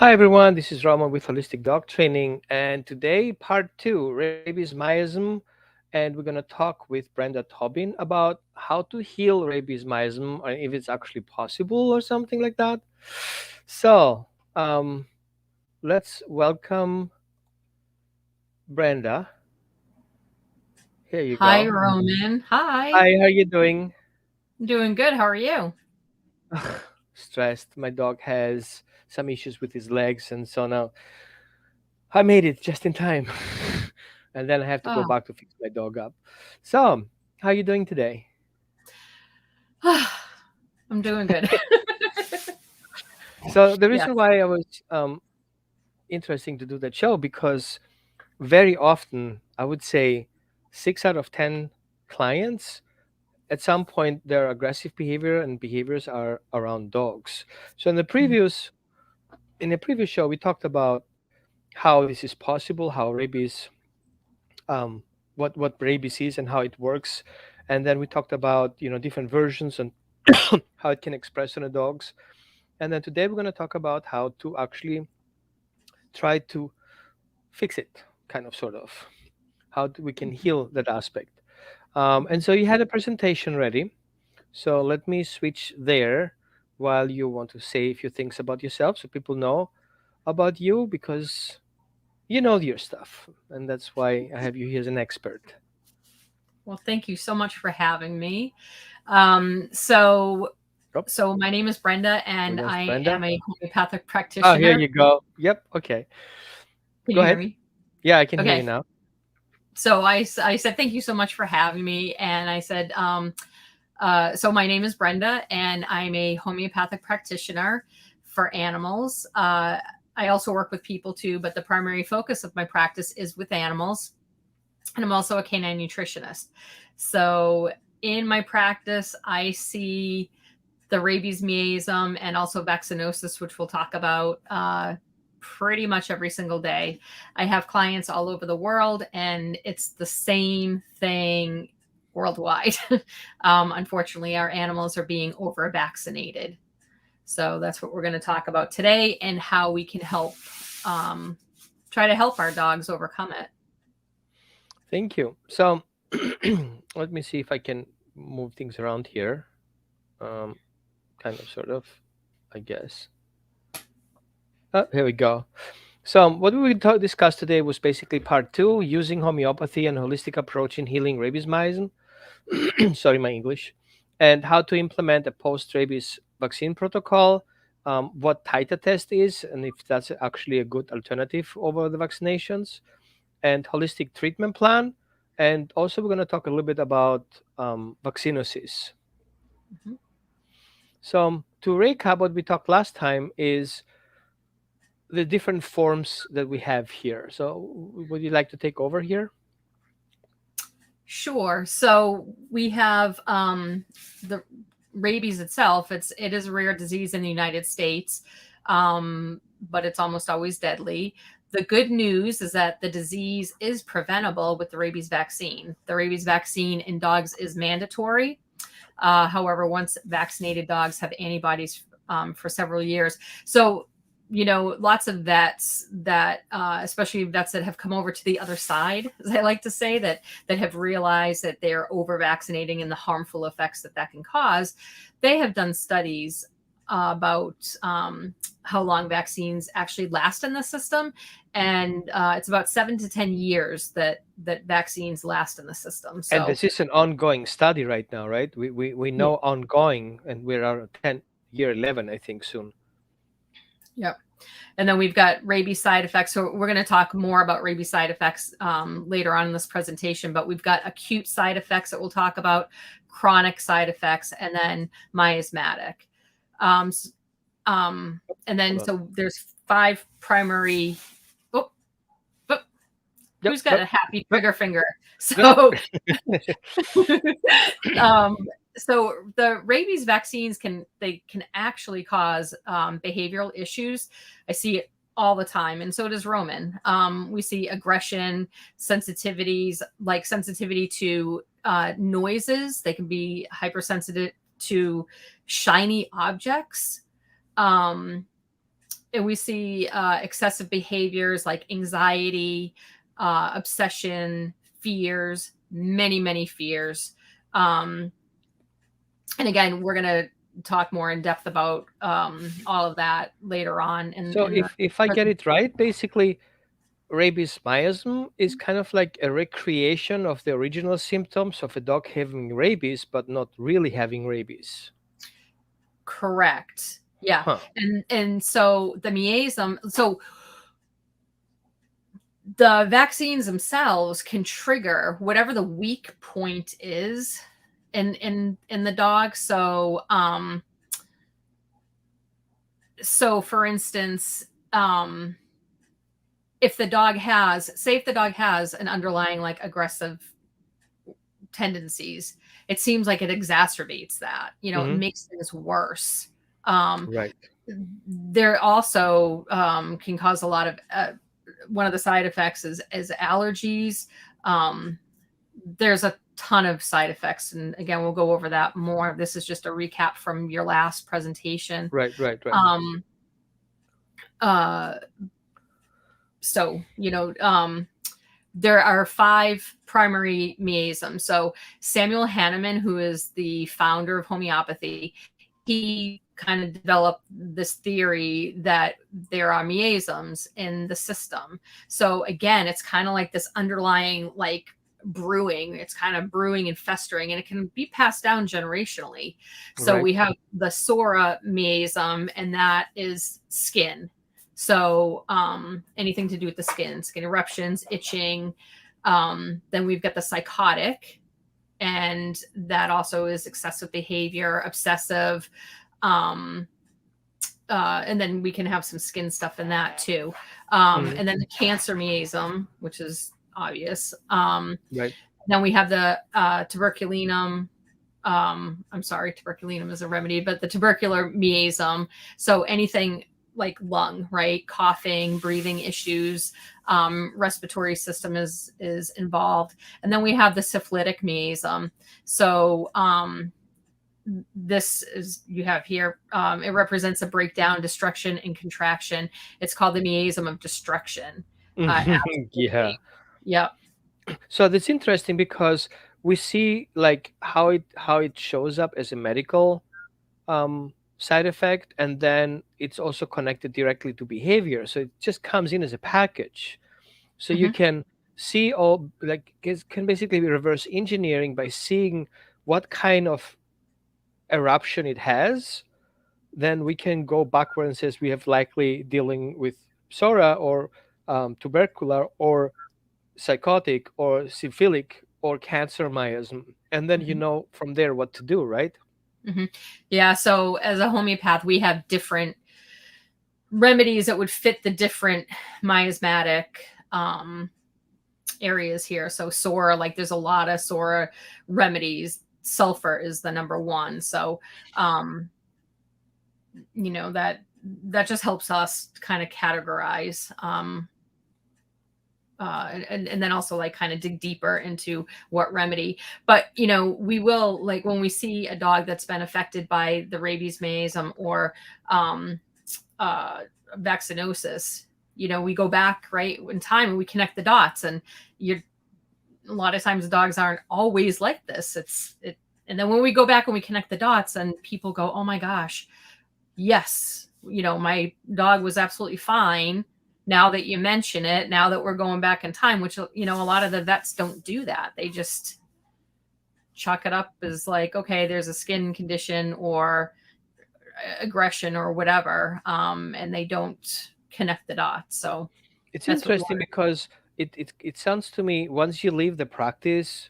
Hi everyone, this is Rama with Holistic Dog Training, and today part two, Rabies Miasm, and we're gonna talk with Brenda Tobin about how to heal rabies miasm, or if it's actually possible or something like that. So, let's welcome Brenda. Here you Hi, go. Roman. Hi. Hi, how you doing? Doing good. How are you? Stressed. My dog has some issues with his legs, and so now I made it just in time. And then I have to go Oh, back to fix my dog up. So, how are you doing today? I'm doing good. So, the Yeah. reason why I was interesting to do that show because very often, I would say 6 out of 10 clients at some point their aggressive behavior and behaviors are around dogs. So, in the previous show, we talked about how this is possible, how rabies um, what rabies is and how it works, and then we talked about different versions and how it can express on the dogs. And then today we're going to talk about how to actually try to fix it, kind of, sort of, we can heal that aspect. And so you had a presentation ready, so let me switch there while you want to say a few things about yourself so people know about you, because you know your stuff, and that's why I have you here as an expert. Well, thank you so much for having me. Um, so, Oh, so my name is Brenda, where and does I Brenda? am a homeopathic Oh, here practitioner. you go. Yep. Okay. Can Go you hear ahead. me? Yeah, I can hear you Okay. now. So I said thank you so much for having me, and I said so my name is Brenda, and I'm a homeopathic practitioner for animals. I also work with people too, but the primary focus of my practice is with animals. And I'm also a canine nutritionist. So in my practice, I see the rabies miasm and also vaccinosis, which we'll talk about pretty much every single day. I have clients all over the world, and it's the same thing worldwide. Unfortunately, our animals are being over vaccinated. So that's what we're going to talk about today and how we can help um, try to help our dogs overcome it. Thank you. So let me see if I can move things around here. Um, kind of, sort of, I guess. Here we go. So what we discussed today was basically part two, using homeopathy and holistic approach in healing rabies miasm. Sorry, my English. And how to implement a post-rabies vaccine protocol, what titer test is, and if that's actually a good alternative over the vaccinations, and holistic treatment plan. And also, we're going to talk a little bit about vaccinosis. Mhm. So, to recap, what we talked last time is the different forms that we have here. So, would you like to take over here? Sure. So we have the rabies itself. It is a rare disease in the United States, but it's almost always deadly. The good news is that the disease is preventable with the rabies vaccine. The rabies vaccine in dogs is mandatory. However, once vaccinated dogs have antibodies for several years. So, lots of vets that, especially vets that have come over to the other side, as I like to say, that have realized that they're over vaccinating and the harmful effects that can cause. They have done studies about how long vaccines actually last in the system, and it's about 7 to 10 years that vaccines last in the system. And So this is an ongoing study right now, right? We yeah. know ongoing, and we're at 10 year 11, I think, soon. Yep. And then we've got rabies side effects. So we're going to talk more about rabies side effects later on in this presentation, but we've got acute side effects that we'll talk about, chronic side effects, and then miasmatic. Um, and then Hold on. so there's five primary. Oh, oh, Yep, who's got yep, a happy yep, trigger finger? yep. So um, so the rabies vaccines can actually cause behavioral issues. I see it all the time, and so does Roman. We see aggression, sensitivities, like sensitivity to noises. They can be hypersensitive to shiny objects. Um, and we see excessive behaviors like anxiety, obsession, fears, many fears. Um, and again, we're going to talk more in depth about all of that later on So in the if I get present. it right, basically rabies miasm is kind of like a recreation of the original symptoms of a dog having rabies, but not really having rabies. Correct. Yeah. Huh. And so the miasm, so the vaccines themselves can trigger whatever the weak point is in the dog. So for instance, if the dog has, say if the dog has an underlying like aggressive tendencies, it seems like it exacerbates that, it Hmm. makes things worse. um Right. there also can cause a lot of one of the side effects is allergies. um there's a ton of side effects, and again we'll go over that more. This is just a recap from your last presentation. Right. Right. Right. um uh so there are 5 primary miasms. So Samuel Hahnemann, who is the founder of homeopathy, he kind of developed this theory that there are miasms in the system. So again, it's kind of like this underlying like brewing. It's kind of brewing and festering, and it can be passed down generationally. So Right. we have the Sora miasm, and that is skin. So anything to do with the skin eruptions, itching. Then we've got the psychotic, and that also is excessive behavior, obsessive. Um, and then we can have some skin stuff in that too. Hmm. And then the cancer miasm, which is obvious. Right. Then we have the tuberculinum. I'm sorry, tuberculinum is a remedy, but the tubercular miasm. So anything like lung, right? Coughing, breathing issues, respiratory system is involved. And then we have the syphilitic miasm. So this is you have here. It represents a breakdown, destruction, and contraction. It's called the miasm of destruction. Yeah. Absolutely. Yep. So that's interesting because we see like how it shows up as a medical side effect, and then it's also connected directly to behavior. So it just comes in as a package. So you Hmm. can see all like can basically be reverse engineering by seeing what kind of eruption it has. Then we can go backward and says we have likely dealing with psora or tubercular or psychotic or syphilic or cancer miasm, and then you Hmm. know from there what to do, right? Hmm. Yeah. So as a homeopath, we have different remedies that would fit the different miasmatic um, areas here. So Sora, like there's a lot of Sora remedies. Sulfur is the number one. So um, that just helps us kind of categorize. And then also like kind of dig deeper into what remedy. But we will, like, when we see a dog that's been affected by the rabies miasm or um, uh, vaccinosis, we go back right in time and we connect the dots. And you're a lot of times dogs aren't always like this. And then when we go back and we connect the dots, and people go, oh my gosh, yes, my dog was absolutely fine. Now that you mention it, now that we're going back in time, which a lot of the vets don't do that. They just chalk it up as like, okay, there's a skin condition or aggression or whatever, and they don't connect the dots. So It's that's what we interesting want. because it sounds to me once you leave the practice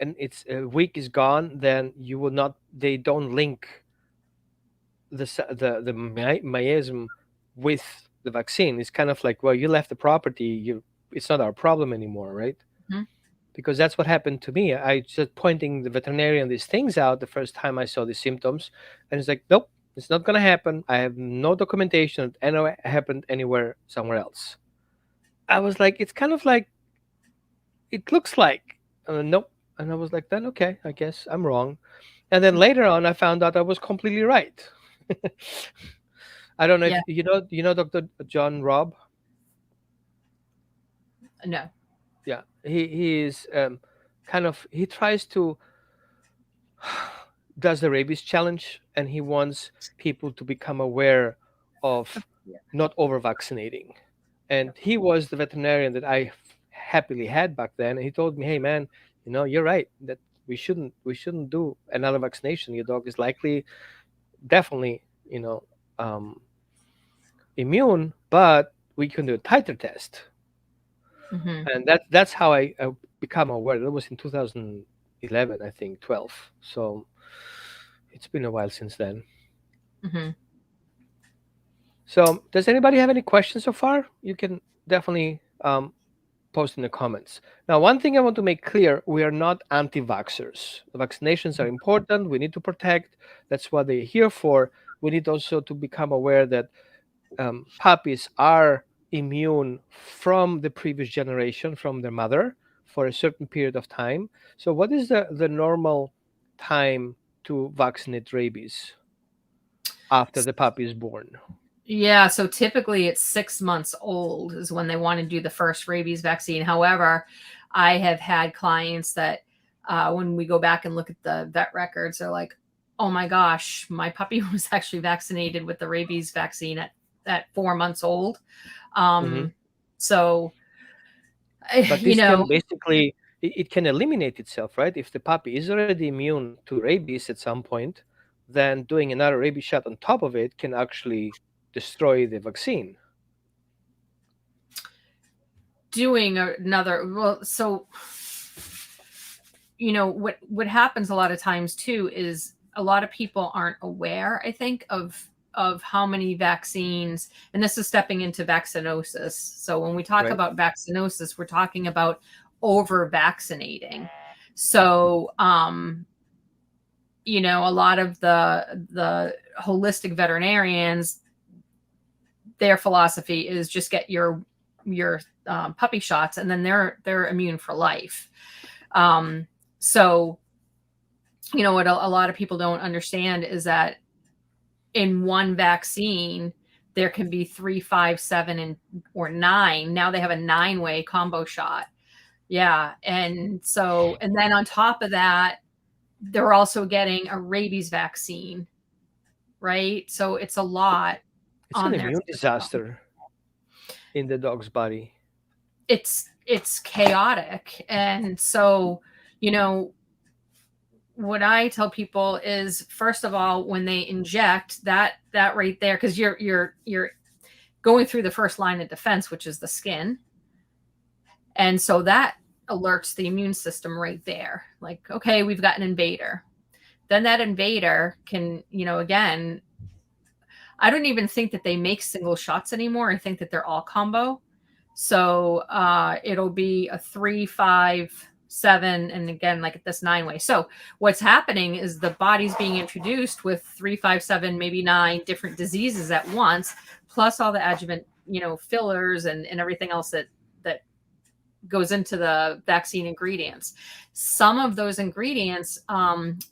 and it's a week is gone, then you will not they don't link the miasm with the vaccine. It's kind of like, well, you left the property, you it's not our problem anymore, right? Mhm. Because that's what happened to me. I just pointing the veterinarian these things out the first time I saw the symptoms, and it's like, nope, it's not gonna happen. I have no documentation that any happened anywhere somewhere else. I was like, it's kind of like it looks like, nope. And I was like, then okay, I guess I'm wrong. And then later on, I found out I was completely right. I don't know if Yeah. Dr. John Robb. No. Yeah, he is kind of, he tries to does the rabies challenge, and he wants people to become aware of Yeah. not over vaccinating. And he was the veterinarian that I happily had back then. And he told me, "Hey, man, you're right that we shouldn't do another vaccination. Your dog is likely, definitely, you know, um, immune, but we can do a titer test." Mm-hmm. And that's how I become aware. That was in 2011, I think, 12. So it's been a while since then. Mm-hmm. So does anybody have any questions so far? You can definitely post in the comments. Now, one thing I want to make clear, we are not anti-vaxxers. The vaccinations are important. We need to protect. That's what they're here for. We need also to become aware that puppies are immune from the previous generation, from their mother, for a certain period of time. So what is the normal time to vaccinate rabies after the puppy is born? Yeah, so typically it's 6 months old is when they want to do the first rabies vaccine. However, I have had clients that when we go back and look at the vet records, they're like, oh my gosh, my puppy was actually vaccinated with the rabies vaccine at 4 months old. Hmm. Um, so, But you this can know, basically, it can eliminate itself, right? If the puppy is already immune to rabies at some point, then doing another rabies shot on top of it can actually destroy the vaccine. doing another, well, so what happens a lot of times too is a lot of people aren't aware, I think, of how many vaccines, and this is stepping into vaccinosis. So when we talk Right. about vaccinosis, we're talking about over vaccinating. So a lot of the holistic veterinarians, their philosophy is just get your puppy shots, and then they're immune for life. So what a lot of people don't understand is that in one vaccine there can be 3, 5, 7, and or 9. Now they have a 9-way combo shot. Yeah, and then on top of that, they're also getting a rabies vaccine, right? So it's a lot It's an on their immune system. disaster in the dog's body. It's chaotic, and so you know what I tell people is, first of all, when they inject that right there, because you're going through the first line of defense, which is the skin, and so that alerts the immune system right there, like, okay, we've got an invader. Then that invader can, again, I don't even think that they make single shots anymore. I think that they're all combo. So it'll be a 3, 5, 7, and again, like this 9-way. So what's happening is the body's being introduced with 3, 5, 7, maybe 9 different diseases at once, plus all the adjuvant, fillers and everything else that goes into the vaccine ingredients. Some of those ingredients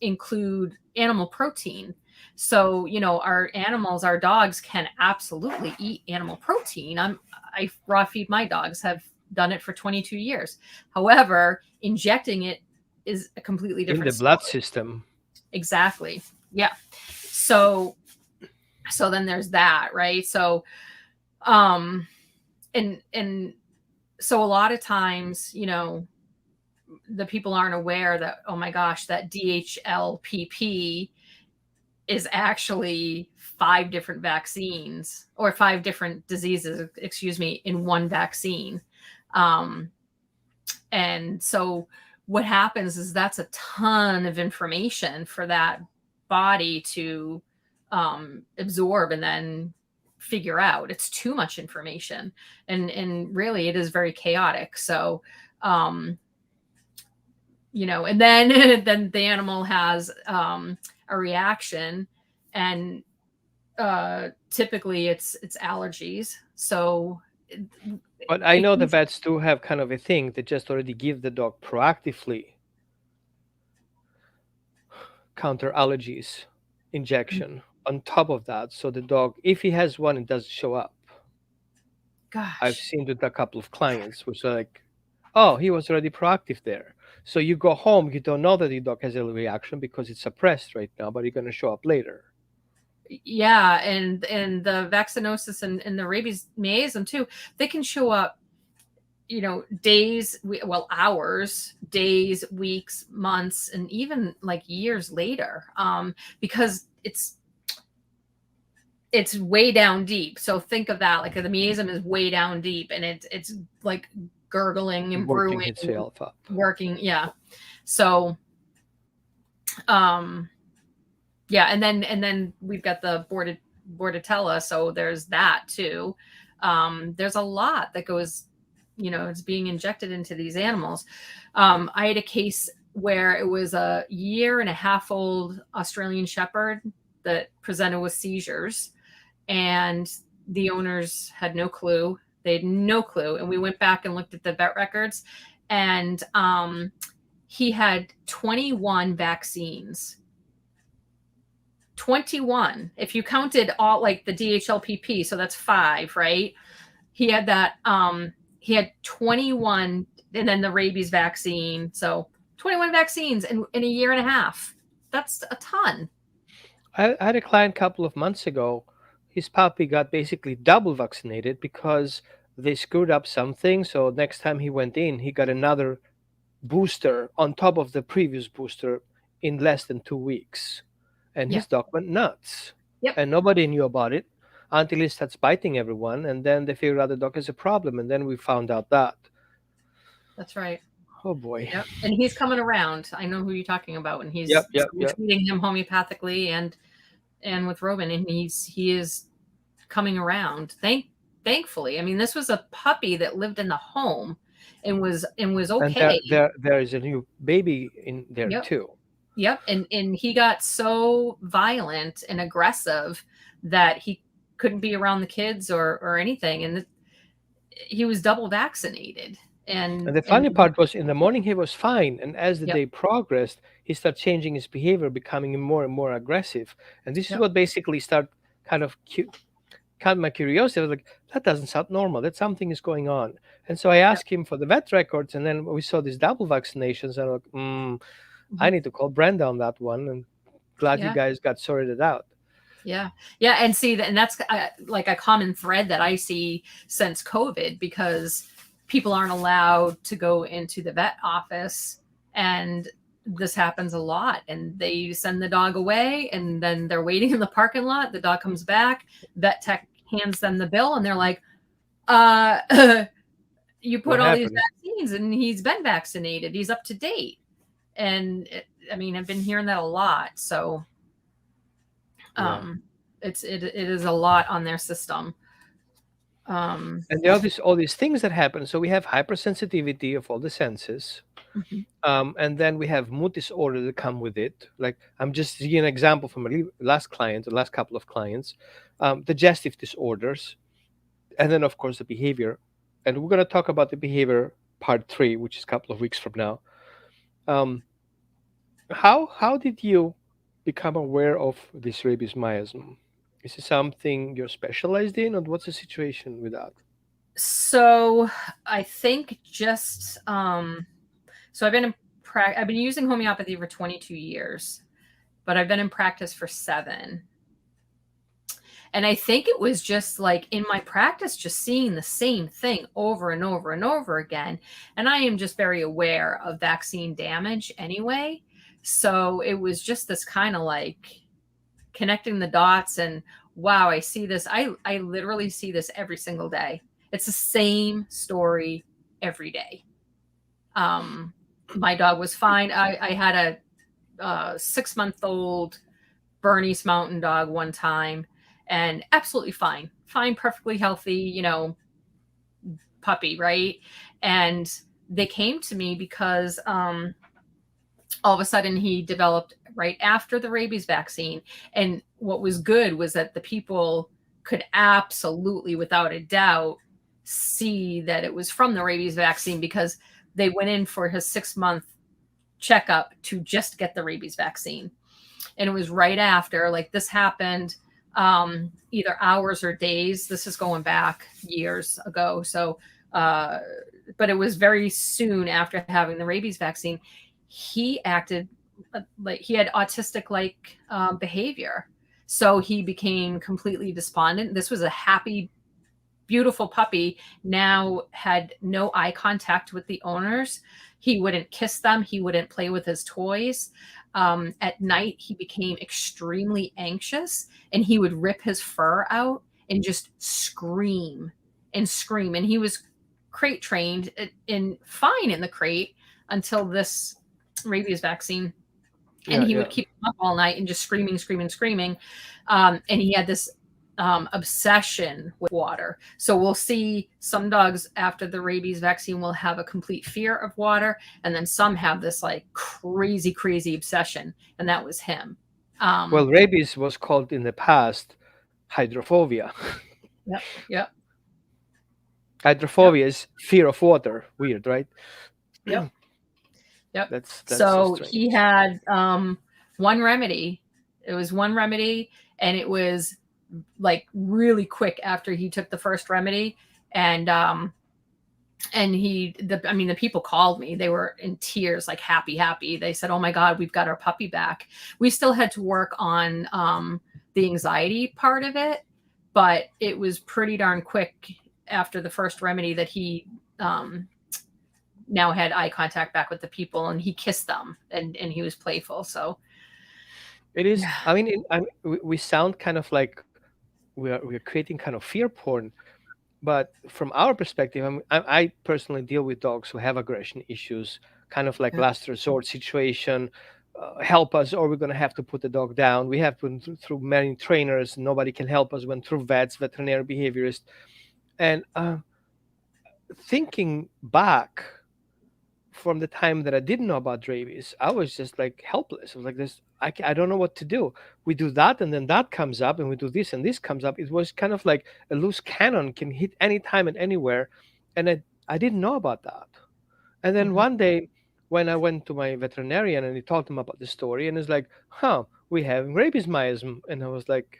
include animal protein. So, our animals, our dogs can absolutely eat animal protein. I raw feed my dogs, have done it for 22 years. However, injecting it is a completely In different the blood story. system. Exactly. Yeah. So then there's that, right? So um and so a lot of times, the people aren't aware that, oh my gosh, that DHLPP is actually 5 different vaccines, or 5 different diseases, excuse me, in one vaccine. Um, and so what happens is that's a ton of information for that body to absorb and then figure out. It's too much information, and really it is very chaotic. So um, and then then the animal has a reaction, and typically it's allergies. So But I it know the can, vets do have kind of a thing. They just already give the dog proactively counter allergies injection. on top of that. So the dog, if he has one, it doesn't show up. I've Gosh. seen with a couple of clients, which are like, oh, he was already proactive there. So you go home, you don't know that the dog has a reaction because it's suppressed right now, but it's going to show up later. Yeah, and the vaccinosis and the rabies miasm too, they can show up, days, well, hours, days, weeks, months, and even like years later, because it's way down deep. So think of that, like the miasm is way down deep, and it's like gurgling and Working brewing, itself up. working. Yeah. So, um, yeah, and then we've got the bordetella, so there's that too. There's a lot that goes, it's being injected into these animals. I had a case where it was a 1.5-year-old Australian Shepherd that presented with seizures, and the owners had no clue. They had no clue, and we went back and looked at the vet records, and he had 21 vaccines. 21. If you counted all, like the DHLPP, so that's 5, right? He had that. He had 21, and then the rabies vaccine. So 21 vaccines in a 1.5 years. That's a ton. I had a client a couple of months ago. His puppy got basically double vaccinated because they screwed up something. So next time he went in, he got another booster on top of the previous booster in less than 2 weeks. And Yeah. his dog went nuts. Yep. And nobody knew about it until he starts biting everyone. And then they figured out the dog has a problem. And then we found out that. That's right. Oh boy. Yep. And he's coming around. I know who you're talking about. And Yep, yep, we're yep. treating him homeopathically and with Robin, and he is coming around. Thankfully. I mean, this was a puppy that lived in the home and was And okay. there is a new baby in there Yep. too. Yep. And he got so violent and aggressive that he couldn't be around the kids or anything. And he was double vaccinated. And the funny part was in the morning he was fine, and as the Yep. day progressed, he started changing his behavior, becoming more and more aggressive. And this is Yep. what basically started kind of caught my curiosity. I was like, that doesn't sound normal. That something is going on. And so I Yep. asked him for the vet records, and then we saw these double vaccinations. And I'm like, I Mm-hmm. need to call Brenda on that one. And glad you Yeah. guys got sorted it out. Yeah. Yeah. And see, and that's like a common thread that I see since COVID, because people aren't allowed to go into the vet office, and this happens a lot, and they send the dog away, and then they're waiting in the parking lot. The dog comes back, vet tech hands them the bill, and they're like, you put What all these happened? vaccines, and he's been vaccinated. He's up to date. And I've been hearing that a lot. So Yeah. it is a lot on their system. And there are all these things that happen. So we have hypersensitivity of all the senses. Mhm. And then we have mood disorder that come with it. Like I'm just giving an example from my last client, the last couple of clients, digestive disorders, and then of course the behavior. And we're going to talk about the behavior part 3, which is a couple of weeks from now. Um, how did you become aware of this rabies miasm? Is it something you're specialized in, or what's the situation with that? So I think just so I've been using homeopathy for 22 years, but I've been in practice for 7. And I think it was just like in my practice, just seeing the same thing over and over and over again. And I am just very aware of vaccine damage anyway. So it was just this kind of like connecting the dots, and wow, I see this. I literally see this every single day. It's the same story every day. My dog was fine. I had a 6-month-old Bernese Mountain Dog one time, and absolutely fine, perfectly healthy, puppy, right? And they came to me because all of a sudden he developed right after the rabies vaccine. And what was good was that the people could absolutely, without a doubt, see that it was from the rabies vaccine, because they went in for his 6-month checkup to just get the rabies vaccine. And it was right after, like, this happened either hours or days. This is going back years ago. So, uh, but it was very soon after having the rabies vaccine. He acted like he had autistic like behavior. So he became completely despondent. This was a happy, beautiful puppy, now had no eye contact with the owners. He wouldn't kiss them. He wouldn't play with his toys. At night, he became extremely anxious and he would rip his fur out and just scream and scream. And he was crate trained and fine in the crate until this rabies vaccine. And Yeah, he yeah. would keep him up all night and just screaming, screaming, screaming. And he had this obsession with water. So we'll see some dogs after the rabies vaccine will have a complete fear of water, and then some have this like crazy, crazy obsession, and that was him. Well, rabies was called in the past hydrophobia. Yep, yep, yep, Hydrophobia is fear of water. Weird, right? yep, yep. That's so So strange. he had one remedy. It was one remedy, and it was like really quick after he took the first remedy, and I mean, the people called me, they were in tears, like happy. They said, oh my god, we've got our puppy back. We still had to work on the anxiety part of it, but it was pretty darn quick after the first remedy that he now had eye contact back with the people, and he kissed them, and he was playful. So It is. yeah. I mean, we sound kind of like we're creating kind of fear porn, but from our perspective, I personally deal with dogs who have aggression issues, kind of like Yeah. last resort situation. Help us, or we're going to have to put the dog down. We have been through many trainers. Nobody can help us. Went through vets, veterinary behaviorist, and thinking back from the time that I didn't know about rabies, I was just like helpless. I was like, this, I don't know what to do. We do that, and then that comes up, and we do this, and this comes up. It was kind of like a loose cannon can hit anytime and anywhere. And I didn't know about that. And then Hmm. one day, when I went to my veterinarian and he told him about the story, and he's like, huh, we have rabies miasm. And I was like,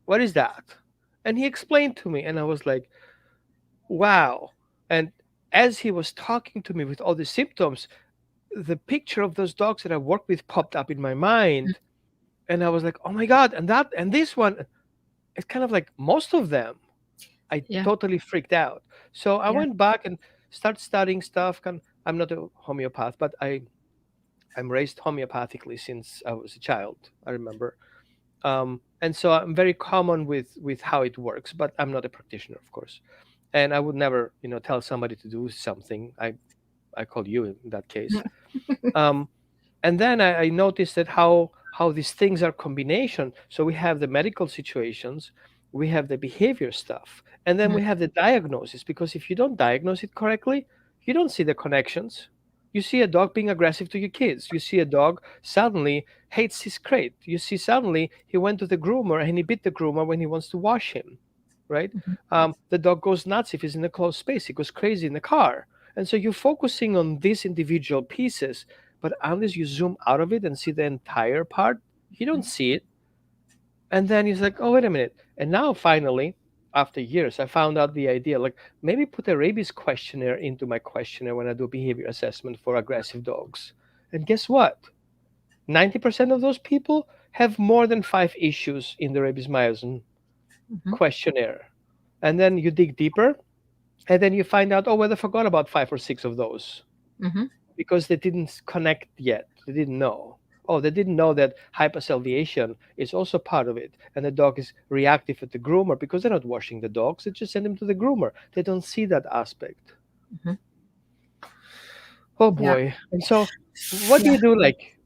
what is that? And he explained to me, and I was like, wow. And as he was talking to me with all the symptoms, the picture of those dogs that I worked with popped up in my mind, and I was like, "Oh my god!" And that and this one, it's kind of like most of them. I Yeah, totally freaked out. So I yeah. went back and started studying stuff. I'm not a homeopath, but I'm raised homeopathically since I was a child. I remember, and so I'm very common with how it works. But I'm not a practitioner, of course, and I would never, tell somebody to do something. I call you in that case. Um, and then I noticed that how these things are combination. So we have the medical situations, we have the behavior stuff, and then Mhm, we have the diagnosis. Because if you don't diagnose it correctly, you don't see the connections. You see a dog being aggressive to your kids. You see a dog suddenly hates his crate. You see suddenly he went to the groomer and he bit the groomer when he wants to wash him, right? mhm, The dog goes nuts if he's in a closed space. He goes crazy in the car. And so you're focusing on these individual pieces, but unless you zoom out of it and see the entire part, you don't see it. And then he's like, oh, wait a minute. And now finally, after years, I found out the idea, like maybe put a rabies questionnaire into my questionnaire when I do behavior assessment for aggressive dogs. And guess what? 90% of those people have more than 5 issues in the rabies miasm mhm, questionnaire. And then you dig deeper, and then you find out, oh, well, I forgot about 5 or 6 of those mhm, because they didn't connect yet. They didn't know. Oh, they didn't know that hypersalivation is also part of it. And the dog is reactive at the groomer because they're not washing the dogs. They just send them to the groomer. They don't see that aspect. mhm. Oh Yeah, boy. And so what do yeah. you do? Like,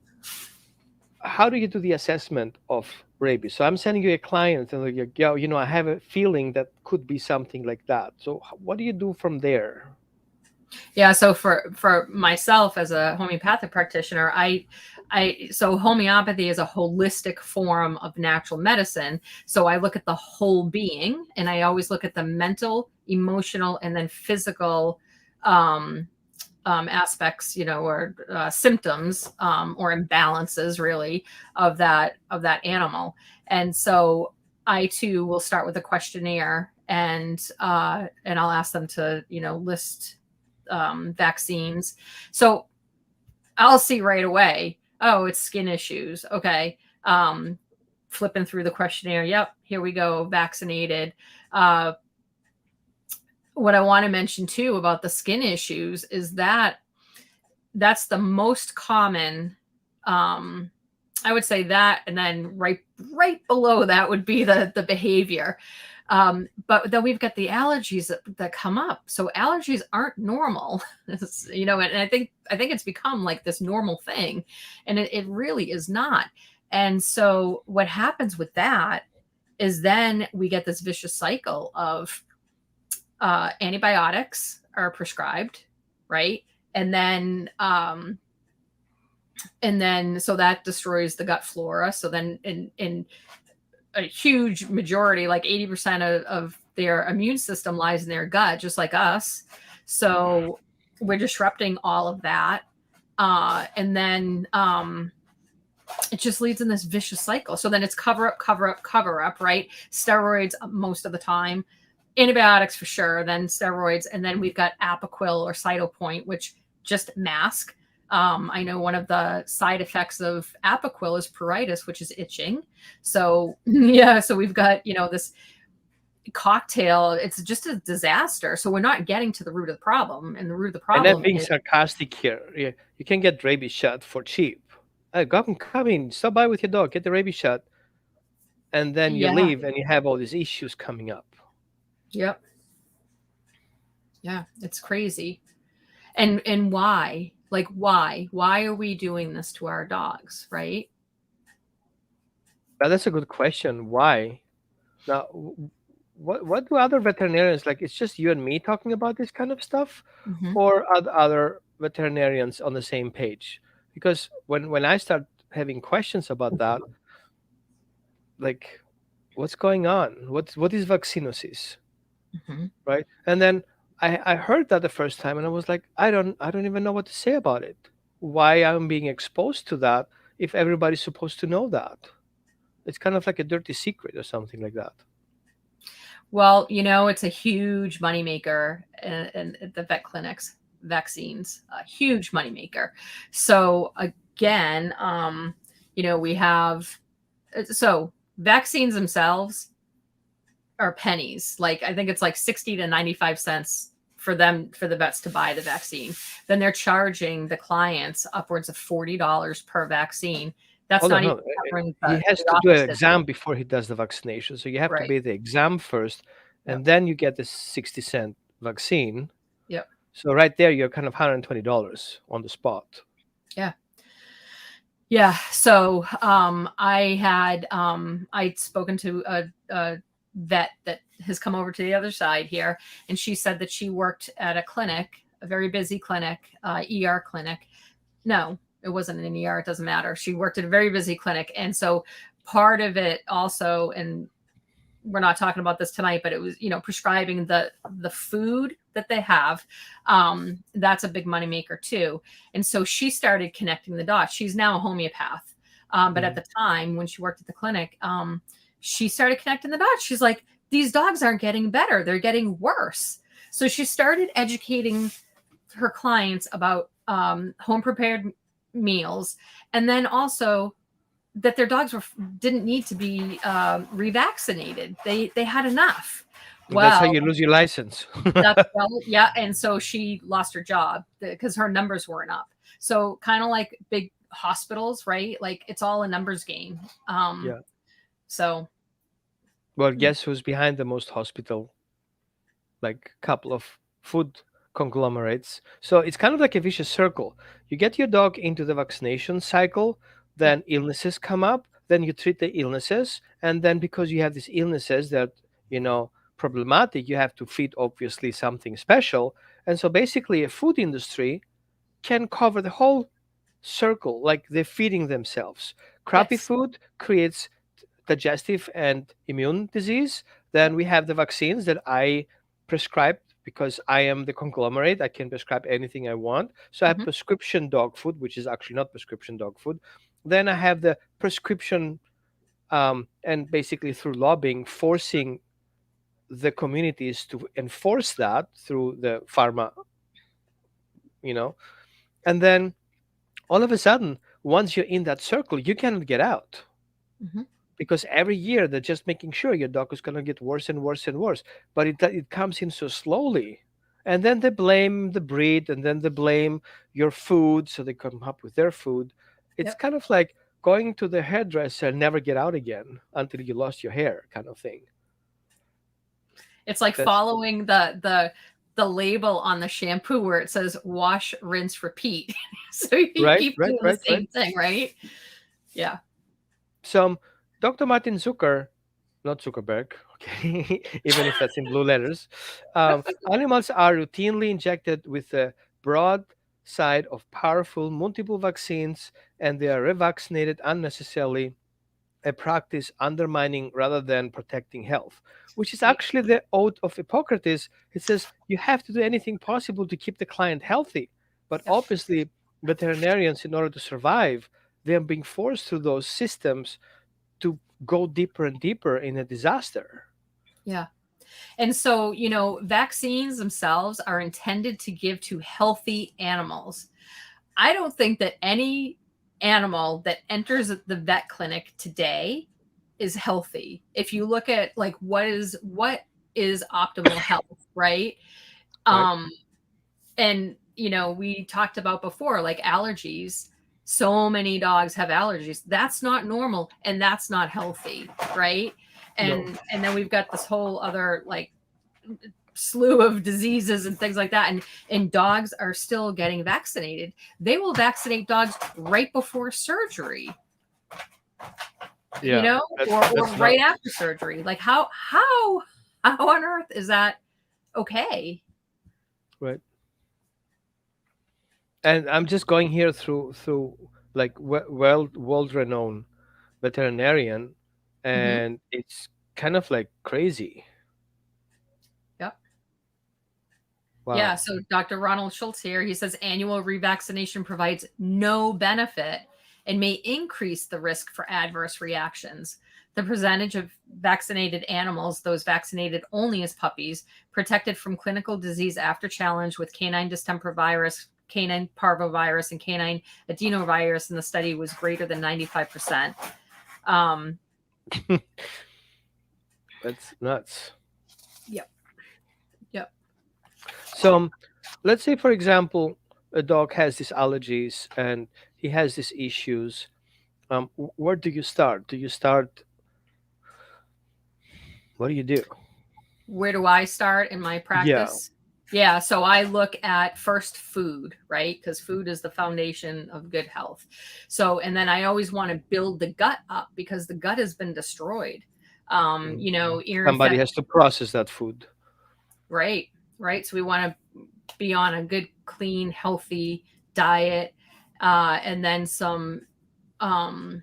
how do you do the assessment of rabies? So I'm sending you a client and like, yo, I have a feeling that could be something like that. So what do you do from there? Yeah, so for myself as a homeopathic practitioner, I so homeopathy is a holistic form of natural medicine. So I look at the whole being, and I always look at the mental, emotional, and then physical um, aspects, or symptoms or imbalances, really, of that animal. And so I too will start with a questionnaire, and I'll ask them to, list vaccines. So I'll see right away, oh, it's skin issues. Okay. Flipping through the questionnaire. Yep. Here we go. Vaccinated. Uh, what I want to mention too about the skin issues is that that's the most common. I would say that, and then right below that would be the behavior. But then we've got the allergies that come up. So allergies aren't normal, and I think it's become like this normal thing, and it really is not. And so what happens with that is then we get this vicious cycle of antibiotics are prescribed, right? And then so that destroys the gut flora. So then in a huge majority, like 80% of their immune system lies in their gut, just like us. So we're disrupting all of that. And then it just leads in this vicious cycle. So then it's cover up, right? Steroids most of the time, antibiotics for sure, then steroids. And then we've got Apoquil or Cytopoint, which just mask. I know one of the side effects of Apoquil is pruritus, which is itching. So yeah, so we've got, this cocktail. It's just a disaster. So we're not getting to the root of the problem. And the root of the And then problem being is, sarcastic here, you can get rabies shot for cheap. Come in, stop by with your dog, get the rabies shot, and then you yeah, leave and you have all these issues coming up. yep. Yeah, it's crazy. And why? Like, why are we doing this to our dogs, right? But that's a good question. Why? Now, what do other veterinarians like? It's just you and me talking about this kind of stuff, Mm-hmm. or other veterinarians on the same page? Because when I start having questions about that, like, what's going on? What is vaccinosis, Mm-hmm. right? And then I heard that the first time, and I was like, I don't even know what to say about it. Why I'm being exposed to that if everybody's supposed to know that? It's kind of like a dirty secret or something like that. Well, it's a huge moneymaker in the vet clinics, vaccines, a huge moneymaker. So again, we have, so vaccines themselves are pennies. Like I think it's like 60 to 95 cents for the vets to buy the vaccine. Then they're charging the clients upwards of $40 per vaccine. That's Hold on, not even hold on. covering He has the to do an offices. exam before he does the vaccination. So you have to Right. pay the exam first, Yep. and then you get the 60-cent vaccine. Yep. So right there, you're kind of $120 on the spot. Yeah. Yeah. So I'd spoken to a vet that has come over to the other side here, and she said that she worked at a clinic, a very busy clinic, ER clinic. No, it wasn't an ER. It doesn't matter. She worked at a very busy clinic, and so part of it also, and we're not talking about this tonight, but it was, prescribing the food that they have. That's a big moneymaker too. And so she started connecting the dots. She's now a homeopath. But at the time when she worked at the clinic, she started connecting the dots. She's like, these dogs aren't getting better. They're getting worse. So she started educating her clients about home prepared meals. And then also that their dogs didn't need to be revaccinated. They had enough. That's how Well, you lose your license. yeah, and so she lost her job because her numbers weren't up. So kind of like big hospitals, right? Like it's all a numbers game. Yeah. So Well, guess who's behind the most hospital, like couple of food conglomerates? So it's kind of like a vicious circle. You get your dog into the vaccination cycle, yeah, then illnesses come up, then you treat the illnesses, and then because you have these illnesses that, problematic, you have to feed obviously something special. And so basically a food industry can cover the whole circle, like they're feeding themselves. Crappy yes, food creates digestive and immune disease. Then yep, we have the vaccines that I prescribe because I am the conglomerate. I can prescribe anything I want. So I have hmm prescription dog food, which is actually not prescription dog food. Then I have the prescription and basically through lobbying, forcing the communities to enforce that through the pharma, you know, and then all of a sudden, once you're in that circle, you cannot get out Hmm. because every year they're just making sure your dog is going to get worse and worse and worse. But it comes in so slowly. And then they blame the breed and then they blame your food. So they come up with their food. It's Yep. kind of like going to the hairdresser and never get out again until you lost your hair, kind of thing. It's like That's following the label on the shampoo where it says wash, rinse, repeat. So you right, keep right, doing the right, right. same thing, right? Yeah. So Dr. Martin Zucker, not Zuckerberg, okay, even if that's in blue letters, animals are routinely injected with a broad side of powerful multiple vaccines and they are revaccinated unnecessarily, a practice undermining rather than protecting health, which is Right. actually the oath of Hippocrates. It says you have to do anything possible to keep the client healthy. But Yep. obviously, veterinarians, in order to survive, they're being forced through those systems to go deeper and deeper in a disaster. Yeah. And so, vaccines themselves are intended to give to healthy animals. I don't think that any animal that enters the vet clinic today is healthy. If you look at like what is optimal health, right? Right? Um and we talked about before like allergies. So many dogs have allergies. That's not normal and that's not healthy, right? No. And then we've got this whole other like slew of diseases and things like that, and dogs are still getting vaccinated. They will vaccinate dogs right before surgery, Yeah, or that's right nuts, after surgery. Like how on earth is that okay? right? And I'm just going here through like well world renowned veterinarian, Hmm. and it's kind of like crazy. Yep. Yeah, Wow. so Dr. Ronald Schultz here, he says annual revaccination provides no benefit and may increase the risk for adverse reactions. The percentage of vaccinated animals, those vaccinated only as puppies, protected from clinical disease after challenge with canine distemper virus, canine parvovirus, and canine adenovirus in the study was greater than 95%. Um, That's nuts. yep, yep. So let's say, for example, a dog has these allergies and he has these issues. Where do you start? Do you start? What do you do? Where do I start in my Yeah. practice? Yeah, so I look at first food, right? Because food is the foundation of good health. So, and then I always want to build the gut up because the gut has been destroyed. Mm. Ear Somebody infection, has to process that food. right? Right. So we want to be on a good, clean, healthy diet, and then um,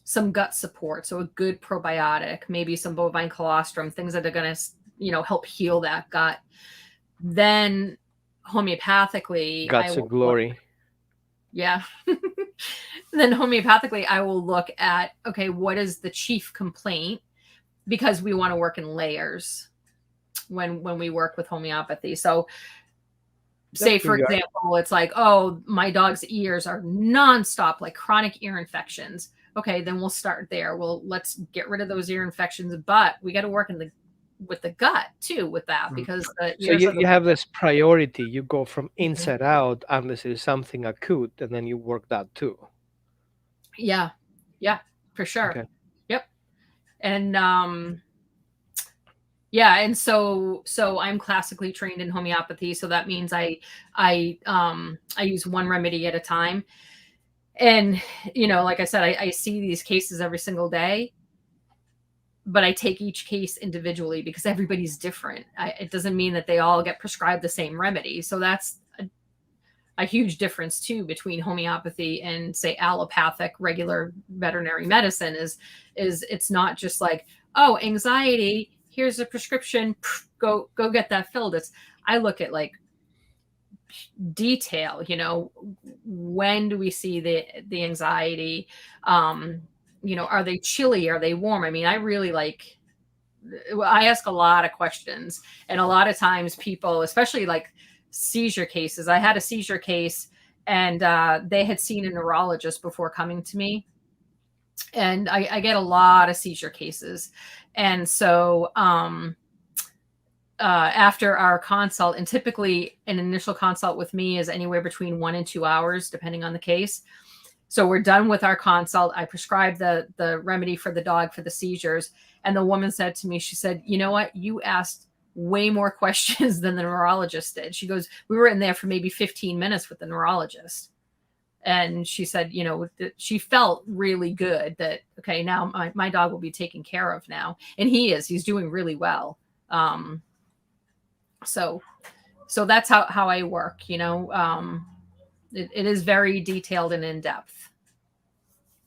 some gut support. So a good probiotic, maybe some bovine colostrum, things that are going to, help heal that gut. Then homeopathically, I Guts of will look, glory. yeah. Then homeopathically, I will look at, okay, what is the chief complaint? Because we want to work in layers when we work with homeopathy. So Yep. say Here for you are. example, it's like, oh, my dog's ears are nonstop, like chronic ear infections. Okay, then we'll start there. Well, let's get rid of those ear infections, but we got to work in the with the gut too with that Mm. because the So ears are the you have this priority. You go from Mhm. inside out unless it is something acute, and then you work that too. Yeah, yeah, for sure. Okay. Yep. And yeah, and so I'm classically trained in homeopathy, so that means I use one remedy at a time. And like I said, I see these cases every single day, but I take each case individually because everybody's different. It doesn't mean that they all get prescribed the same remedy. So that's a huge difference too between homeopathy and say allopathic regular veterinary medicine is it's not just like, oh, anxiety, here's a prescription, go get that filled. It's I look at like detail, when do we see the anxiety, um are they chilly? Are they warm? I mean, I ask a lot of questions, and a lot of times people, especially like seizure cases, I had a seizure case, and they had seen a neurologist before coming to me, and I get a lot of seizure cases, and so after our consult, and typically an initial consult with me is anywhere between 1 and 2 hours, depending on the case. So we're done with our consult. I prescribed the remedy for the dog for the seizures. And the woman said to me, she said, you know what? You asked way more questions than the neurologist did. She goes, we were in there for maybe 15 minutes with the neurologist. And she said, she felt really good that, okay, now my dog will be taken care of now. And he's doing really well. So that's how I work, it is very detailed and in depth.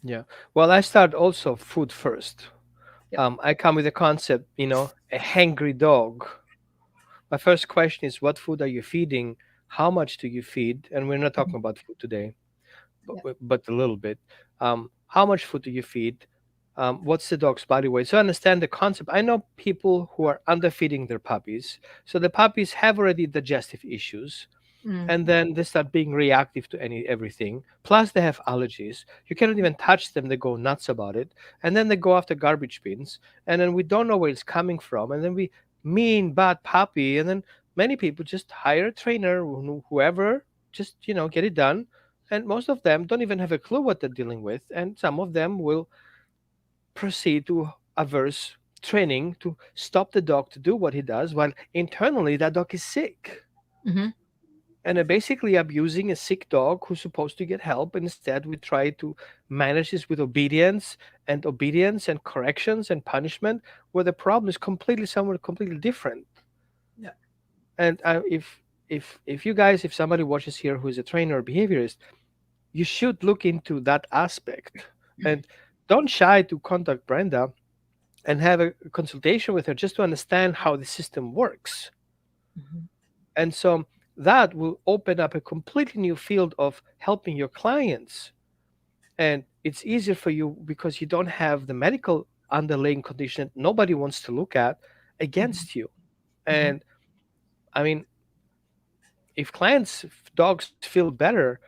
Yeah. Well, I start also food first. Yep. I come with a concept, a hangry dog. My first question is, what food are you feeding? How much do you feed? And we're not talking about food today, Yep. but a little bit. How much food do you feed? What's the dog's body weight? So I understand the concept. I know people who are underfeeding their puppies. So the puppies have already digestive issues, Mm. and then they start being reactive to everything. Plus they have allergies. You cannot even touch them. They go nuts about it. And then they go after garbage bins. And then we don't know where it's coming from. And then we mean bad puppy. And then many people just hire a trainer, whoever, just, get it done. And most of them don't even have a clue what they're dealing with. And some of them will proceed to averse training to stop the dog to do what he does, while internally that dog is sick. Mm-hmm. And they're basically abusing a sick dog who's supposed to get help. And instead, we try to manage this with obedience and corrections and punishment, where the problem is somewhere completely different. Yeah. And if you guys, if somebody watches here who is a trainer or behaviorist, you should look into that aspect, and don't shy to contact Brenda and have a consultation with her just to understand how the system works. Mm-hmm. And so that will open up a completely new field of helping your clients. And it's easier for you because you don't have the medical underlying condition that nobody wants to look at against you. Mm-hmm. And I mean, if dogs feel better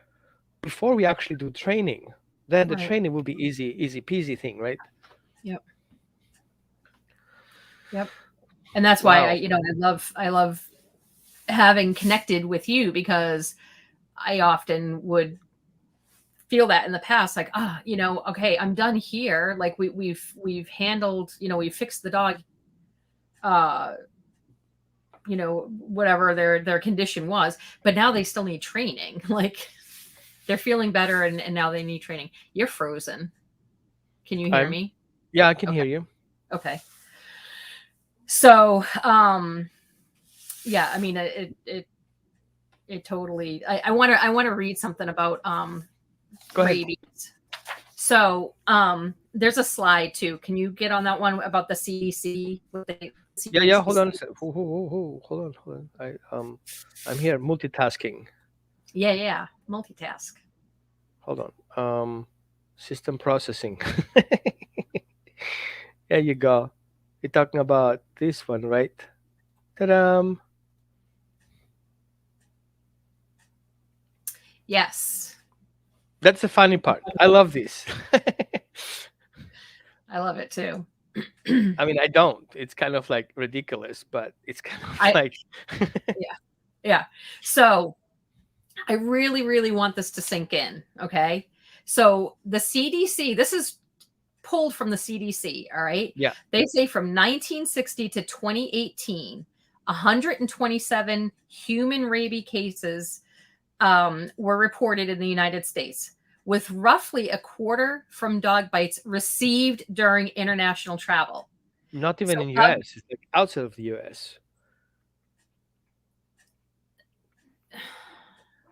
before we actually do training, then the Right. training will be easy peasy thing, right? Yep. Yep. And that's why Wow. I love having connected with you, because I often would feel that in the past, like, okay, I'm done here. Like we've handled, we've fixed the dog, whatever their condition was, but now they still need training. Like they're feeling better, and now they need training. You're frozen. Can you hear me? Yeah, I can Okay. hear you. Okay. So, yeah, I mean, it totally, I want to read something about, Go ahead. rabies. So, there's a slide too. Can you get on that one about the CDC? Yeah. Hold on a second. Hold on. I'm here multitasking. Yeah. Multitask. Hold on. System processing. There you go. You're talking about this one, right? Ta-da! Yes. That's the funny part. I love this. I love it too. I mean, I don't. It's kind of like ridiculous, but it's kind of like yeah. So I really, really want this to sink in. Okay. So the CDC, this is pulled from the CDC. All right. Yeah. They say from 1960 to 2018, 127 human rabies cases were reported in the United States, with roughly a quarter from dog bites received during international travel. Not even So in US. It's like outside of the US.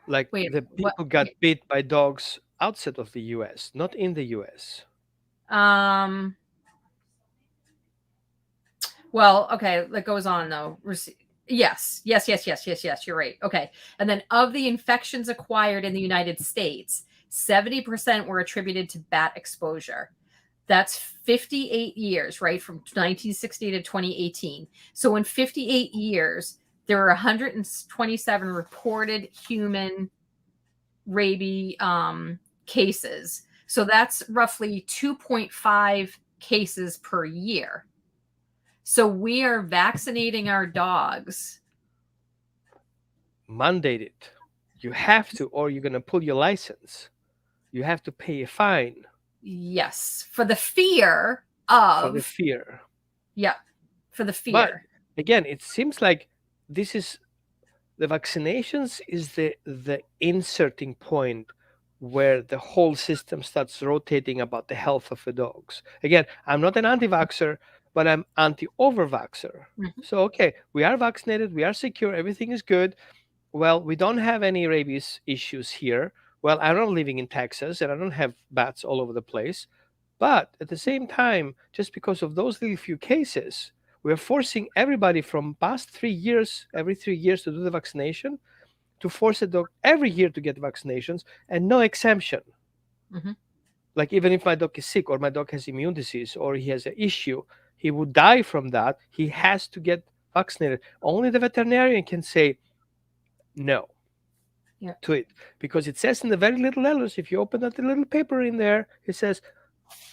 Like wait, the what? people got bit by dogs outside of the US, not in the US. Well, okay, that goes on though. Yes. You're right. Okay. And then of the infections acquired in the United States, 70% were attributed to bat exposure. That's 58 years, right? From 1960 to 2018. So in 58 years, there are 127 reported human rabies cases. So that's roughly 2.5 cases per year. So we are vaccinating our dogs. Mandated. You have to, or you're going to pull your license. You have to pay a fine Yes, for the fear for the of, fear. yeah, for the But fear. again, it seems like this is the vaccinations is the inserting point where the whole system starts rotating about the health of the dogs. Again, I'm not an anti-vaxxer, but I'm anti-over-vaxxer. Mhm. So okay, we are vaccinated, we are secure, everything is good. Well, we don't have any rabies issues here. Well, I'm not living in Texas and I don't have bats all over the place. But at the same time, just because of those little few cases, we're forcing everybody from past 3 years, every 3 years to do the vaccination, to force a dog every year to get vaccinations and no exemption. Mhm. Like even if my dog is sick or my dog has immune disease or he has an issue, he would die from that. He has to get vaccinated. Only the veterinarian can say no Yeah. to it because it says in the very little letters, if you open that little paper in there, it says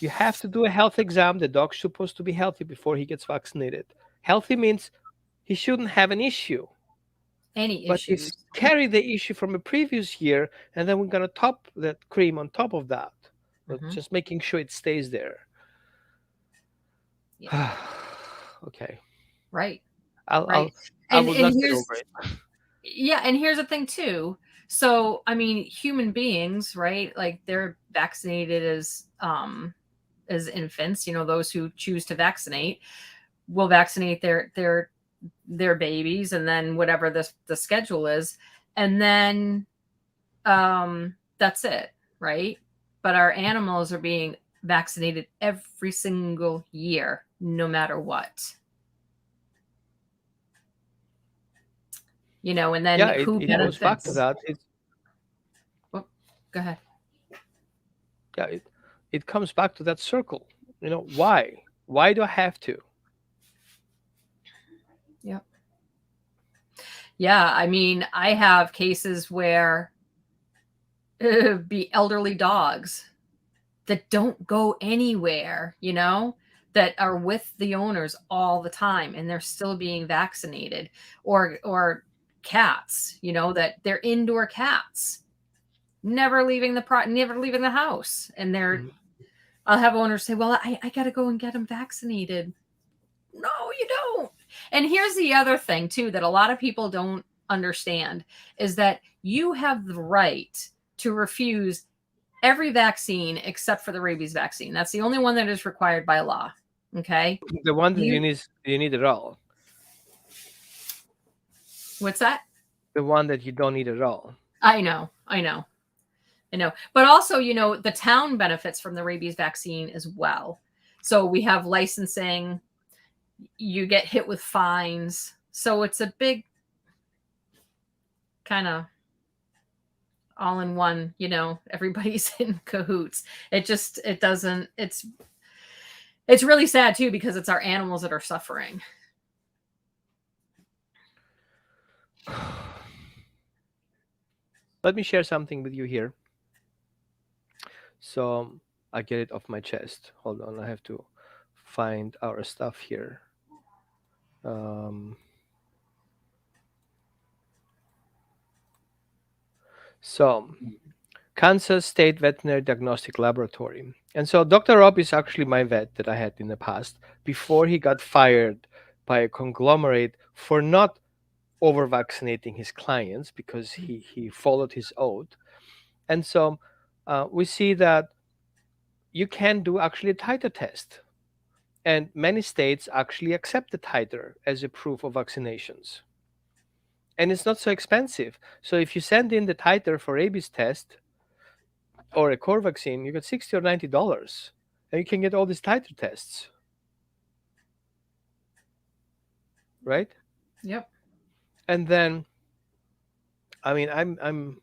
you have to do a health exam. The dog's supposed to be healthy before he gets vaccinated. Healthy means he shouldn't have an issue, Any but he's issues? carried the issue from a previous year, and then we're gonna top that cream on top of that, but Mhm. just making sure it stays there. Yeah. Okay, Right. I'll, Right. I'll I will And not get here's, over it. yeah, and here's the thing too. So, I mean, human beings, right? Like they're vaccinated as infants, those who choose to vaccinate will vaccinate their babies, and then whatever the schedule is, and then that's it, right? But our animals are being vaccinated every single year, no matter what. And then Yeah, it, who it goes back to benefits? that. It's Oh, go ahead. yeah, it comes back to that circle. Why? Why do I have to? Yeah. Yeah, I mean, I have cases where be elderly dogs that don't go anywhere, that are with the owners all the time and they're still being vaccinated, or cats, that they're indoor cats, never leaving the house, and Mhm. I'll have owners say, "Well, I got to go and get them vaccinated." No, you don't. And here's the other thing too that a lot of people don't understand is that you have the right to refuse every vaccine except for the rabies vaccine. That's the only one that is required by law. Okay. The one that You, you need at all. what's that? The one that you don't need at all. I know. I know. I know. But also, the town benefits from the rabies vaccine as well. So we have licensing, you get hit with fines. So it's a big kind of all in one, everybody's in cahoots. It doesn't, it's really sad too because it's our animals that are suffering. Let me share something with you here. So I get it off my chest. Hold on, I have to find our stuff here. Um, so Kansas State Veterinary Diagnostic Laboratory. And so Dr. Rob is actually my vet that I had in the past before he got fired by a conglomerate for not over vaccinating his clients because he followed his oath. And so we see that you can do actually a titer test. And many states actually accept the titer as a proof of vaccinations. And it's not so expensive. So if you send in the titer for rabies test or a core vaccine, you get $60 or $90, and you can get all these titer tests, right? Yep. And then, I mean, I'm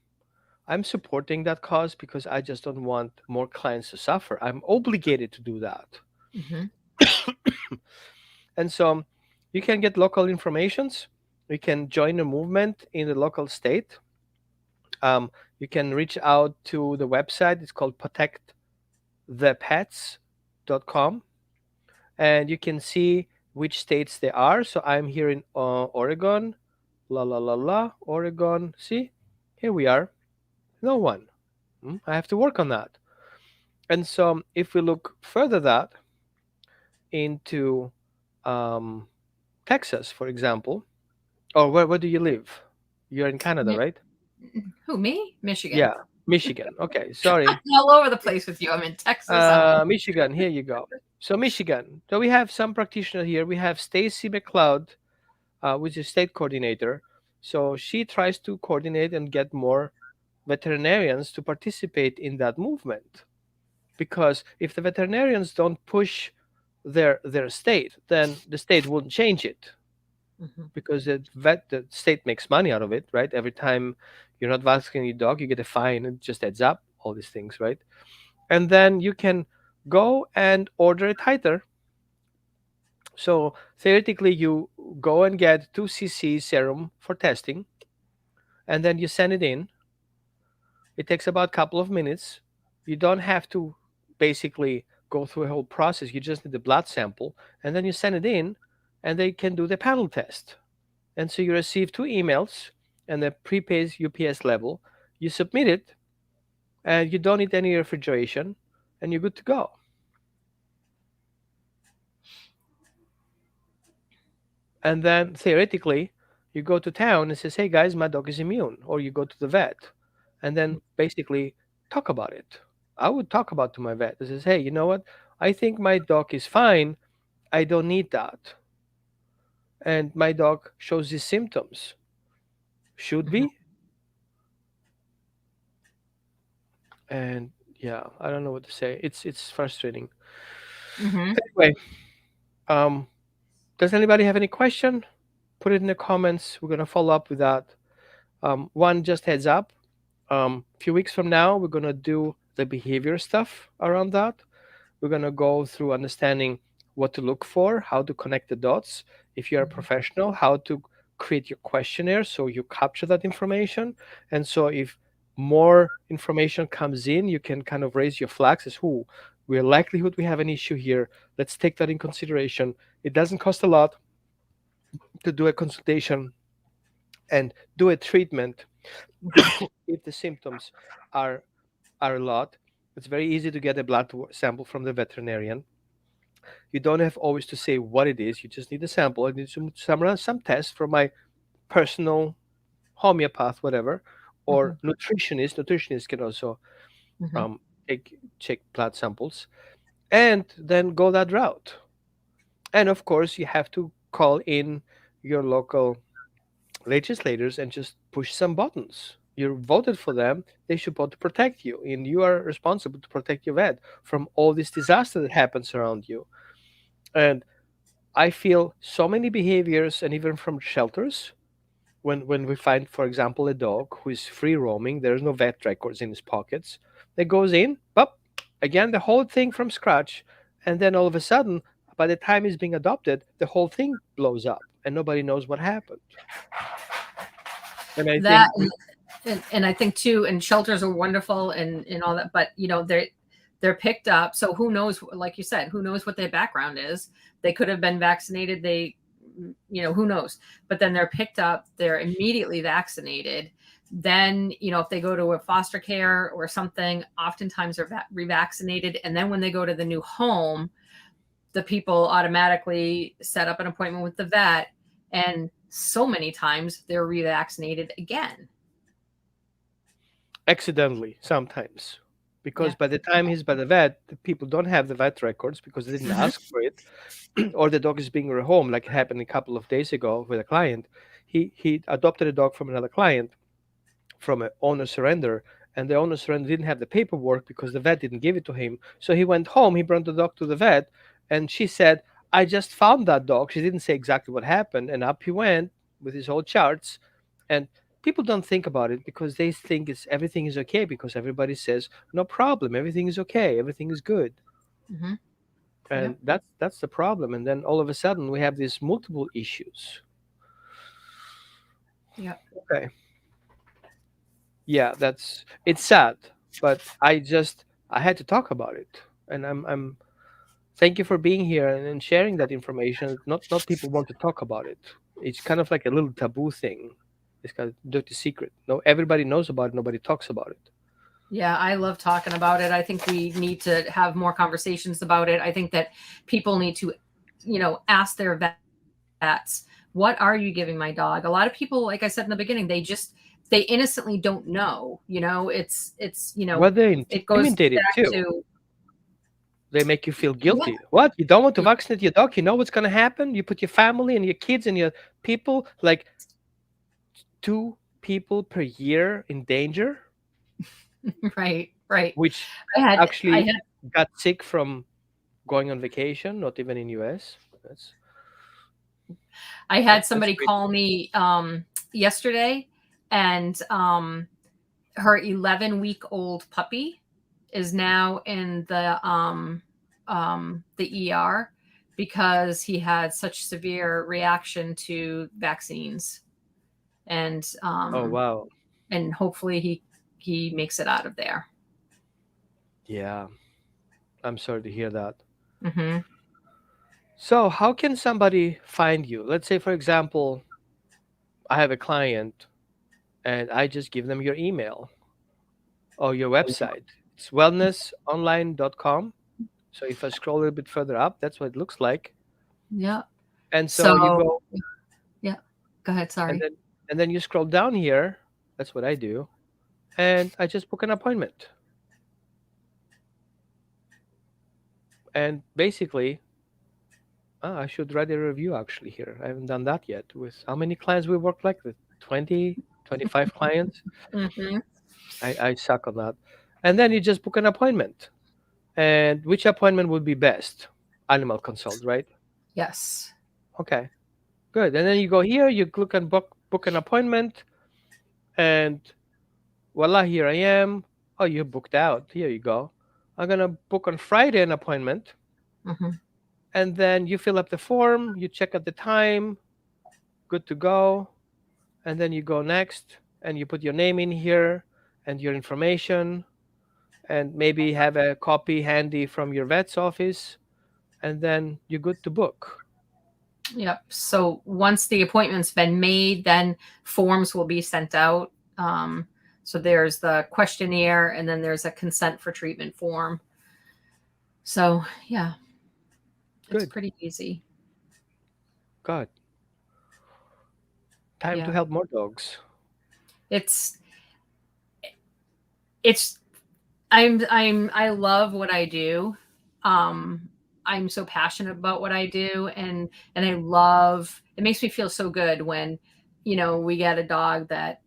I'm supporting that cause because I just don't want more clients to suffer. I'm obligated to do that. Mm-hmm. And so you can get local informations. You can join a movement in the local state. Um, you can reach out to the website. It's called protectthepets.com. And you can see which states they are. So I'm here in Oregon. La la la la. Oregon. See, here we are. No one. I have to work on that. And so if we look further that into um, Texas, for example, or where do you live? You're in Canada, Mi- right? Who, me? Michigan. Yeah, Michigan. Okay, sorry. I'm all over the place with you. I'm in Texas. I'm in. Michigan, here you go. So Michigan. So we have some practitioner here. We have Stacy McLeod, which is state coordinator. So she tries to coordinate and get more veterinarians to participate in that movement. Because if the veterinarians don't push their state, then the state wouldn't change it Mhm. because the state makes money out of it, right? Every time you're not vaccinating your dog, you get a fine. It just adds up, all these things, right? And then you can go and order a titer. So theoretically, you go and get 2 cc serum for testing, and then you send it in. It takes about a couple of minutes. You don't have to basically go through a whole process. You just need the blood sample, and then you send it in, and they can do the panel test. And so you receive 2 emails and a prepaid UPS level. You submit it, and you don't need any refrigeration, and you're good to go. And then theoretically, you go to town and says, "Hey guys, my dog is immune," or you go to the vet, and then basically talk about it. I would talk about to my vet. I says, "Hey, you know what? I think my dog is fine. I don't need that, and my dog shows these symptoms. Should Mhm. we?" And yeah, I don't know what to say. It's frustrating. Mhm. Anyway, um, does anybody have any question? Put it in the comments. We're gonna follow up with that. One just heads up. A few weeks from now, we're gonna do the behavior stuff around that. We're gonna go through understanding what to look for, how to connect the dots. If you're a Mhm. professional, how to create your questionnaire so you capture that information. And so if more information comes in, you can kind of raise your flags as who we're likelihood we have an issue here. Let's take that in consideration. It doesn't cost a lot to do a consultation and do a treatment Mhm. if the symptoms are a lot. It's very easy to get a blood sample from the veterinarian. You don't have always to say what it is. You just need a sample. I need some tests from my personal homeopath, whatever, or Mhm. nutritionist. Nutritionists can also Mhm. um, check blood samples and then go that route. And of course, you have to call in your local legislators and just push some buttons. You voted for them; they should vote to protect you, and you are responsible to protect your vet from all this disaster that happens around you. And I feel so many behaviors, and even from shelters, when we find, for example, a dog who is free roaming, there's no vet records in his pockets, that goes in, but again, the whole thing from scratch, and then all of a sudden, by the time he's being adopted, the whole thing blows up, and nobody knows what happened. And I That think we, and I think too, and shelters are wonderful and all that, but they're picked up. So who knows? Like you said, who knows what their background is? They could have been vaccinated. Who knows? But then they're picked up. They're immediately vaccinated. Then if they go to a foster care or something, oftentimes they're revaccinated, and then when they go to the new home, the people automatically set up an appointment with the vet, and so many times they're revaccinated again. accidentally sometimes, because Yeah. by the time he's by the vet, the people don't have the vet records because they didn't Mhm. ask for it, or the dog is being rehomed, like it happened a couple of days ago with a client. He adopted a dog from another client from an owner surrender, and the owner surrender didn't have the paperwork because the vet didn't give it to him. So he went home, he brought the dog to the vet, and she said, "I just found that dog." She didn't say exactly what happened, and up he went with his whole charts. And people don't think about it because they think it's everything is okay because everybody says no problem, everything is okay, everything is good, Hmm. and Yep. that's the problem. And then all of a sudden we have these multiple issues. Yep. Okay, yeah, that's it's sad, but I had to talk about it, and I'm thank you for being here and sharing that information. Not people want to talk about it. It's kind of like a little taboo thing. It's kind of dirty secret. No, everybody knows about it. Nobody talks about it. Yeah, I love talking about it. I think we need to have more conversations about it. I think that people need to, ask their vets, what are you giving my dog? A lot of people, like I said in the beginning, they innocently don't know. Well, they're It goes intimidated back too. to, They make you feel yeah, guilty. What? You don't want to vaccinate your dog? You know what's going to happen? You put your family and your kids and your people, like 2 people per year, in danger, right, right. which I actually had got sick from going on vacation, not even in US. That's I had that's somebody crazy. call me yesterday, and her 11-week-old puppy is now in the ER because he had such severe reaction to vaccines, and Oh wow. hopefully he makes it out of there. Yeah, I'm sorry to hear that. Hmm. So, how can somebody find you? Let's say, for example, I have a client and I just give them your email or your website. It's wellnessonline.com. So, if I scroll a little bit further up, that's what it looks like. Yeah. And so you So go yeah, go ahead. and Sorry. then you scroll down here. That's what I do. And I just book an appointment. And basically, I should write a review actually here. I haven't done that yet. With how many clients we work like with 20, 25 clients? Hmm. I suck on that. And then you just book an appointment. And which appointment would be best? Animal consult, right? Yes. Okay, good. And then you go here, you click on book an appointment, and voila, here I am. Oh, you're booked out. Here you go. I'm gonna book on Friday an appointment, Hmm. and then you fill up the form, you check at the time, good to go, and then you go next, and you put your name in here and your information, and maybe have a copy handy from your vet's office, and then you're good to book. Yep. So once the appointment's been made, then forms will be sent out. So there's the questionnaire, and then there's a consent for treatment form. So yeah, it's Good. pretty easy. God, time to Yeah. help more dogs. It's it's I love what I do. Um I'm so passionate about what I do, and I love it. Makes me feel so good when we get a dog that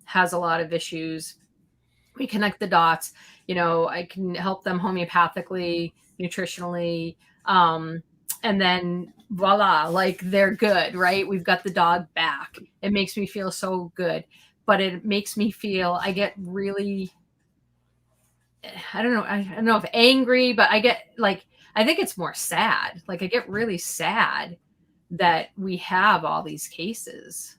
has a lot of issues. We connect the dots. I can help them homeopathically, nutritionally, um and then voila, like they're good, right? We've got the dog back. It makes me feel so good, but it makes me feel, I get really, I don't know if angry, but I get like, I think it's more sad. Like I get really sad that we have all these cases.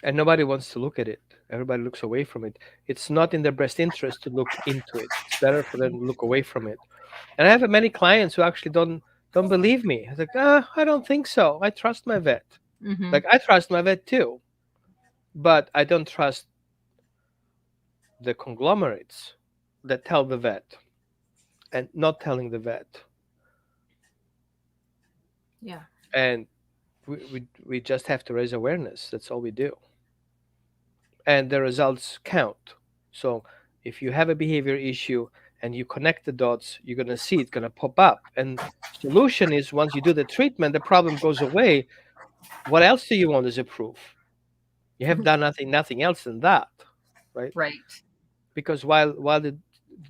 And nobody wants to look at it. Everybody looks away from it. It's not in their best interest to look into it. It's better for them to look away from it. And I have many clients who actually don't believe me. It's like, I don't think so. I trust my vet. Hmm. Like I trust my vet too, but I don't trust the conglomerates that tell the vet and not telling the vet. Yeah. And we just have to raise awareness. That's all we do. And the results count. So if you have a behavior issue and you connect the dots, you're gonna see it's gonna pop up. And solution is once you do the treatment, the problem goes away. What else do you want as a proof? You have done nothing else than that, right? Right. Because while the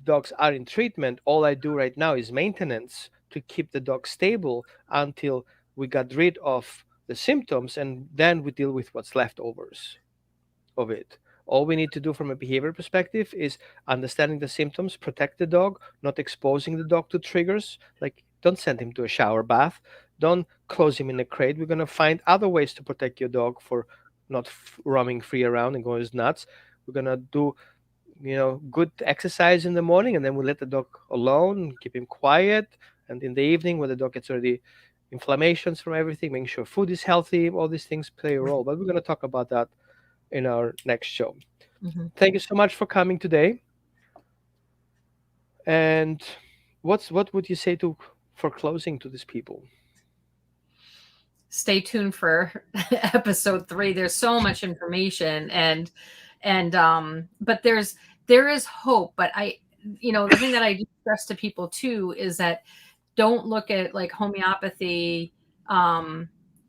dogs are in treatment, all I do right now is maintenance to keep the dog stable until we got rid of the symptoms, and then we deal with what's leftovers of it. All we need to do from a behavior perspective is understanding the symptoms, protect the dog, not exposing the dog to triggers. Like, don't send him to a shower bath, don't close him in a crate. We're going to find other ways to protect your dog for not roaming free around and going nuts. We're going to do, good exercise in the morning, and then we let the dog alone, keep him quiet. And in the evening, when the dog gets already inflammations from everything, making sure food is healthy, all these things play a role. But we're going to talk about that in our next show. Mm-hmm. Thank you so much for coming today. And what would you say to for closing to these people? Stay tuned for episode 3. There's so much information, and but there is hope. But the thing that I do stress to people too is that don't look at like homeopathy.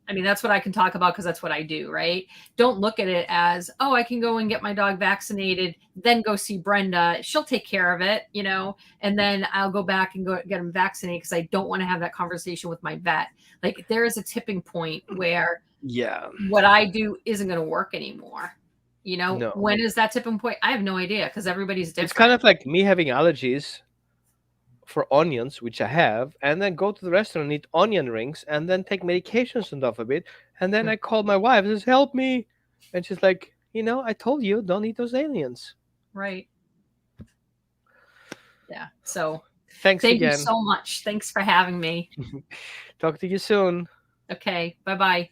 I mean, that's what I can talk about because that's what I do, right? Don't look at it as, oh, I can go and get my dog vaccinated, then go see Brenda. She'll take care of it, and then I'll go back and go get him vaccinated because I don't want to have that conversation with my vet. Like, there is a tipping point where Yeah. what I do isn't going to work anymore. No. When is that tipping point? I have no idea because everybody's different. It's kind of like me having allergies for onions, which I have, and then go to the restaurant and eat onion rings and then take medications on top of it. And then I call my wife and says, help me. And she's like, I told you, don't eat those onions. Right. Yeah. So thank you so much. Thanks for having me. Talk to you soon. Okay. Bye-bye.